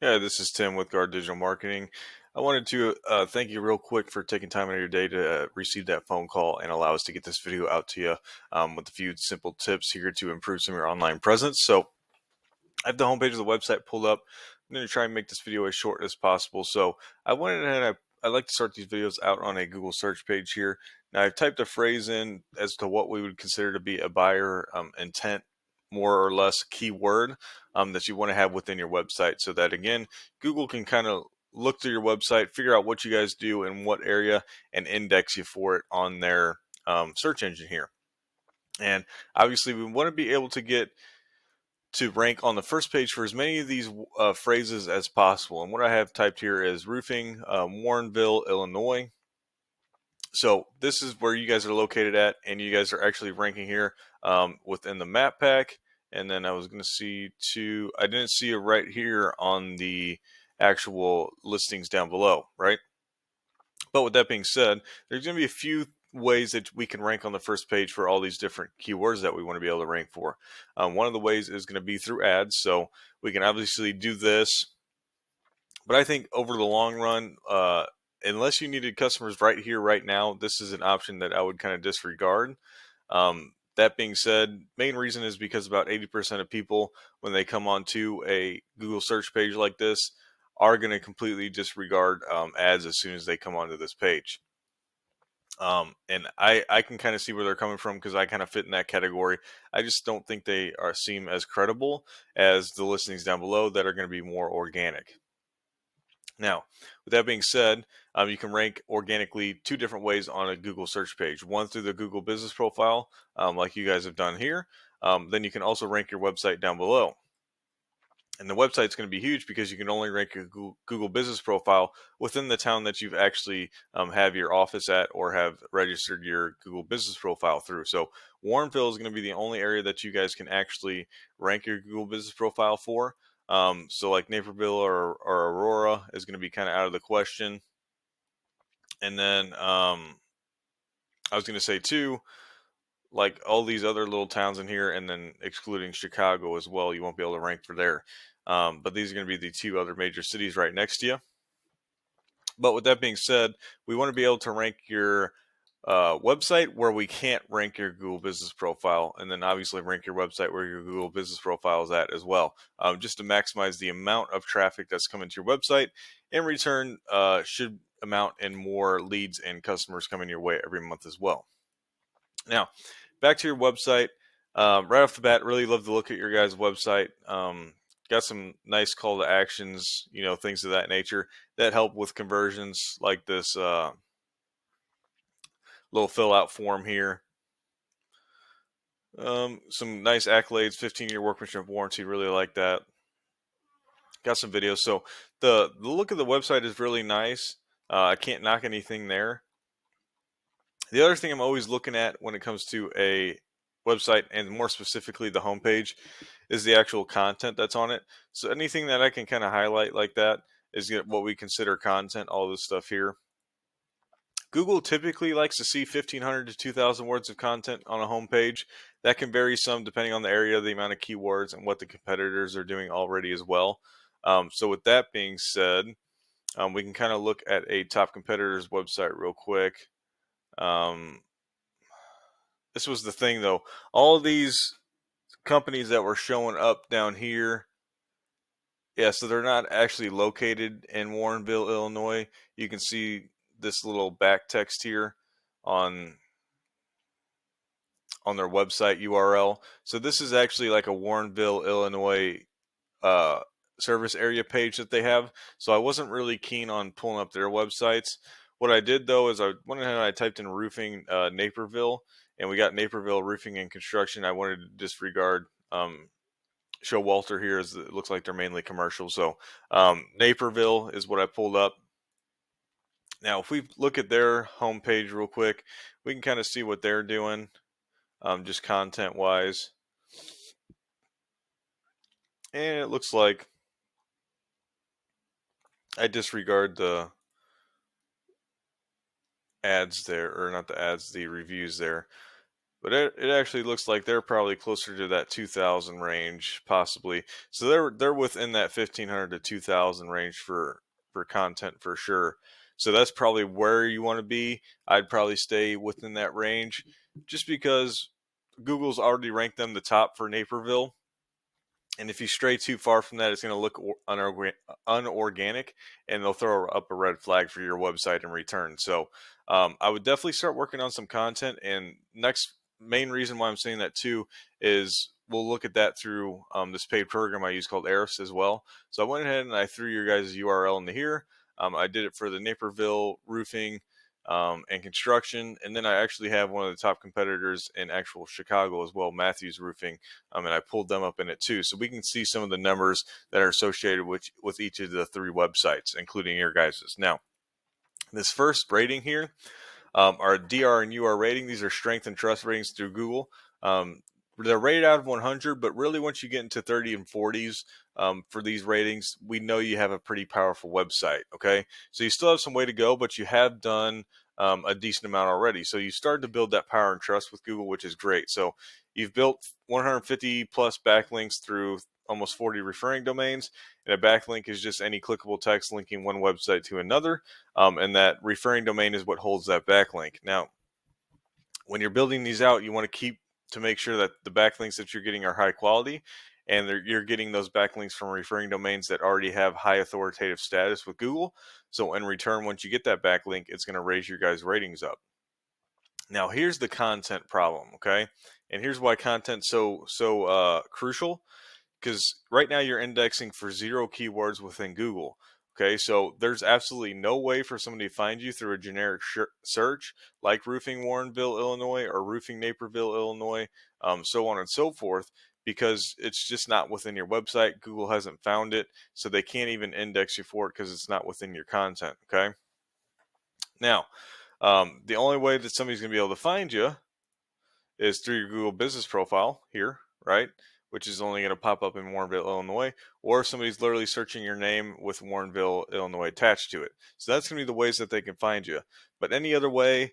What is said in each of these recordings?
Yeah, this is Tim with Guard Digital Marketing. I wanted to thank you real quick for taking time out of your day to receive that phone call and allow us to get this video out to you with a few simple tips here to improve some of your online presence. So I have the homepage of the website pulled up. I'm going to try and make this video as short as possible. So I went ahead and I like to start these videos out on a Google search page here. Now I've typed a phrase in as to what we would consider to be a buyer intent, more or less keyword that you want to have within your website, so that again, Google can kind of look through your website, figure out what you guys do in what area, and index you for it on their search engine here. And obviously, we want to be able to get to rank on the first page for as many of these phrases as possible. And what I have typed here is roofing, Warrenville, Illinois. So this is where you guys are located at, and you guys are actually ranking here within the map pack. And then I was going to see too, I didn't see it right here on the actual listings down below, right? But with that being said, there's going to be a few ways that we can rank on the first page for all these different keywords that we want to be able to rank for. One of the ways is going to be through ads. So we can obviously do this, but I think over the long run, unless you needed customers right here, right now, this is an option that I would kind of disregard. That being said, main reason is because about 80% of people, when they come onto a Google search page like this, are going to completely disregard ads as soon as they come onto this page. And I can kind of see where they're coming from because I kind of fit in that category. I just don't think they seem as credible as the listings down below that are going to be more organic. Now, with that being said, you can rank organically two different ways on a Google search page. One through the Google business profile, like you guys have done here. Then you can also rank your website down below. And the website's going to be huge because you can only rank your Google business profile within the town that you've actually have your office at or have registered your Google business profile through. So Warrenville is going to be the only area that you guys can actually rank your Google business profile for. So like Naperville or Aurora is going to be kind of out of the question. And then I was going to say too, like all these other little towns in here, and then excluding Chicago as well, you won't be able to rank for there. But these are going to be the two other major cities right next to you. But with that being said, we want to be able to rank your website where we can't rank your Google business profile, and then obviously rank your website where your Google business profile is at as well, just to maximize the amount of traffic that's coming to your website. In return, should amount in more leads and customers coming your way every month as well. Now, back to your website. Right off the bat, really love to look at your guys' website. Got some nice call to actions, things of that nature that help with conversions, like this little fill out form here. Some nice accolades, 15-year workmanship warranty, really like that. Got some videos. So the look of the website is really nice. I can't knock anything there. The other thing I'm always looking at when it comes to a website, and more specifically the homepage, is the actual content that's on it. So anything that I can kind of highlight like that is what we consider content, all this stuff here. Google typically likes to see 1,500 to 2,000 words of content on a homepage. That can vary some depending on the area, the amount of keywords, and what the competitors are doing already as well. So with that being said, we can kind of look at a top competitor's website real quick. This was the thing though. All of these companies that were showing up down here, yeah, so they're not actually located in Warrenville, Illinois. You can see this little back text here on their website URL. So this is actually like a Warrenville, Illinois service area page that they have. So I wasn't really keen on pulling up their websites. What I did though is I went ahead and I typed in roofing Naperville, and we got Naperville roofing and construction. I wanted to disregard show Walter here, as it looks like they're mainly commercial. So Naperville is what I pulled up. Now, if we look at their homepage real quick, we can kind of see what they're doing, just content wise. And it looks like I disregard the ads there, or not the ads, the reviews there. but it actually looks like they're probably closer to that 2,000 range, possibly. So they're within that 1,500 to 2,000 range for content for sure. So that's probably where you want to be. I'd probably stay within that range, just because Google's already ranked them the top for Naperville, and if you stray too far from that, it's going to look unorganic, and they'll throw up a red flag for your website in return. So I would definitely start working on some content. And next main reason why I'm saying that too is we'll look at that through this paid program I use called Airfs as well. So I went ahead and I threw your guys' URL into here. I did it for the Naperville roofing and construction, and then I actually have one of the top competitors in actual Chicago as well, Matthews Roofing, and I pulled them up in it too, so we can see some of the numbers that are associated with each of the three websites, including your guys's. Now, this first rating here are DR and UR rating. These are strength and trust ratings through Google. They're rated out of 100, but really once you get into 30 and 40s for these ratings, we know you have a pretty powerful website. Okay, so you still have some way to go, but you have done a decent amount already. So you started to build that power and trust with Google, which is great. So you've built 150 plus backlinks through almost 40 referring domains, and a backlink is just any clickable text linking one website to another, and that referring domain is what holds that backlink. Now, when you're building these out, you want to keep to make sure that the backlinks that you're getting are high quality, and you're getting those backlinks from referring domains that already have high authoritative status with Google. So in return, once you get that backlink, it's going to raise your guys' ratings up. Now, here's the content problem, okay? And here's why content's so crucial, because right now you're indexing for 0 keywords within Google. Okay, so there's absolutely no way for somebody to find you through a generic search like roofing Warrenville, Illinois, or roofing Naperville, Illinois, so on and so forth, because it's just not within your website. Google hasn't found it, so they can't even index you for it because it's not within your content. Okay, now the only way that somebody's going to be able to find you is through your Google business profile here, right? Which is only going to pop up in Warrenville, Illinois, or if somebody's literally searching your name with Warrenville, Illinois attached to it. So that's going to be the ways that they can find you. But any other way,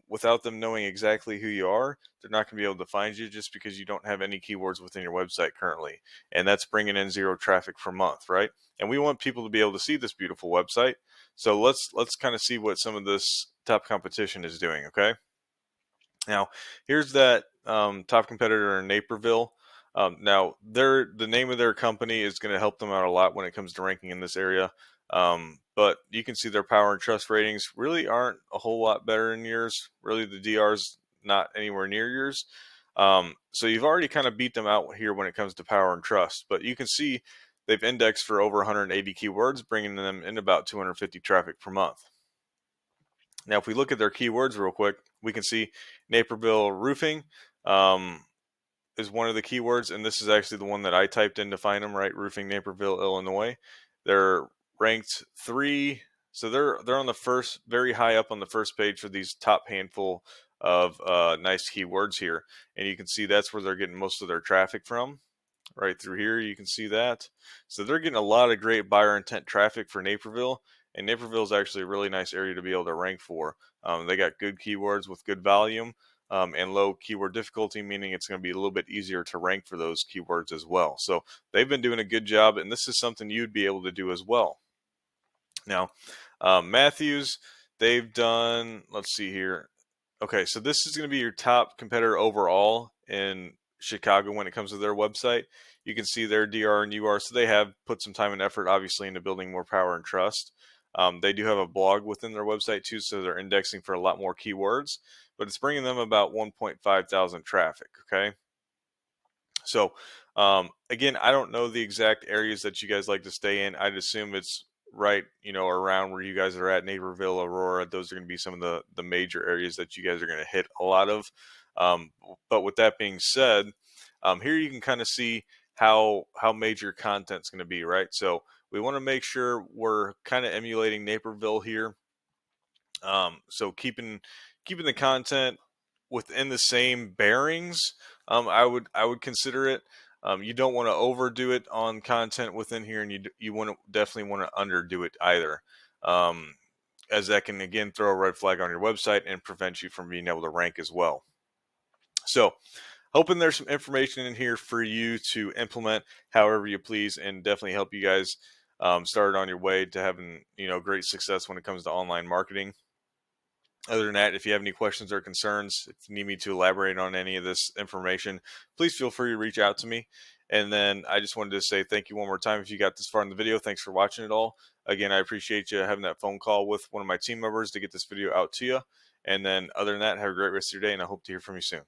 without them knowing exactly who you are, they're not going to be able to find you just because you don't have any keywords within your website currently. And that's bringing in 0 traffic per month, right? And we want people to be able to see this beautiful website. So let's kind of see what some of this top competition is doing, okay? Now, here's that top competitor in Naperville. Now, the name of their company is going to help them out a lot when it comes to ranking in this area. But you can see their power and trust ratings really aren't a whole lot better than yours. Really, the DR's not anywhere near yours. So you've already kind of beat them out here when it comes to power and trust. But you can see they've indexed for over 180 keywords, bringing them in about 250 traffic per month. Now, if we look at their keywords real quick, we can see Naperville roofing is one of the keywords, and this is actually the one that I typed in to find them, right? Roofing Naperville, Illinois. They're ranked 3, so they're on the first, very high up on the first page for these top handful of nice keywords here, and you can see that's where they're getting most of their traffic from. Right through here, you can see that. So they're getting a lot of great buyer intent traffic for Naperville, and Naperville is actually a really nice area to be able to rank for. They got good keywords with good volume and low keyword difficulty, meaning it's going to be a little bit easier to rank for those keywords as well. So they've been doing a good job, and this is something you'd be able to do as well. Now, Matthews, they've done, let's see here. Okay, so this is going to be your top competitor overall in Chicago when it comes to their website. You can see their DR and UR, so they have put some time and effort, obviously, into building more power and trust. They do have a blog within their website too, so they're indexing for a lot more keywords, but it's bringing them about 1.5 thousand traffic. Okay, so again, I don't know the exact areas that you guys like to stay in. I'd assume it's right, around where you guys are at, Naperville, Aurora. Those are going to be some of the major areas that you guys are going to hit a lot of. But with that being said, here you can kind of see how major content's going to be, right? So we want to make sure we're kind of emulating Naperville here. So keeping the content within the same bearings, I would consider it. You don't want to overdo it on content within here, and you definitely want to underdo it either, as that can again throw a red flag on your website and prevent you from being able to rank as well. So, hoping there's some information in here for you to implement however you please, and definitely help you guys start on your way to having great success when it comes to online marketing. Other than that, if you have any questions or concerns, if you need me to elaborate on any of this information, please feel free to reach out to me. And then I just wanted to say thank you one more time if you got this far in the video. Thanks for watching it all. Again, I appreciate you having that phone call with one of my team members to get this video out to you. And then other than that, have a great rest of your day, and I hope to hear from you soon.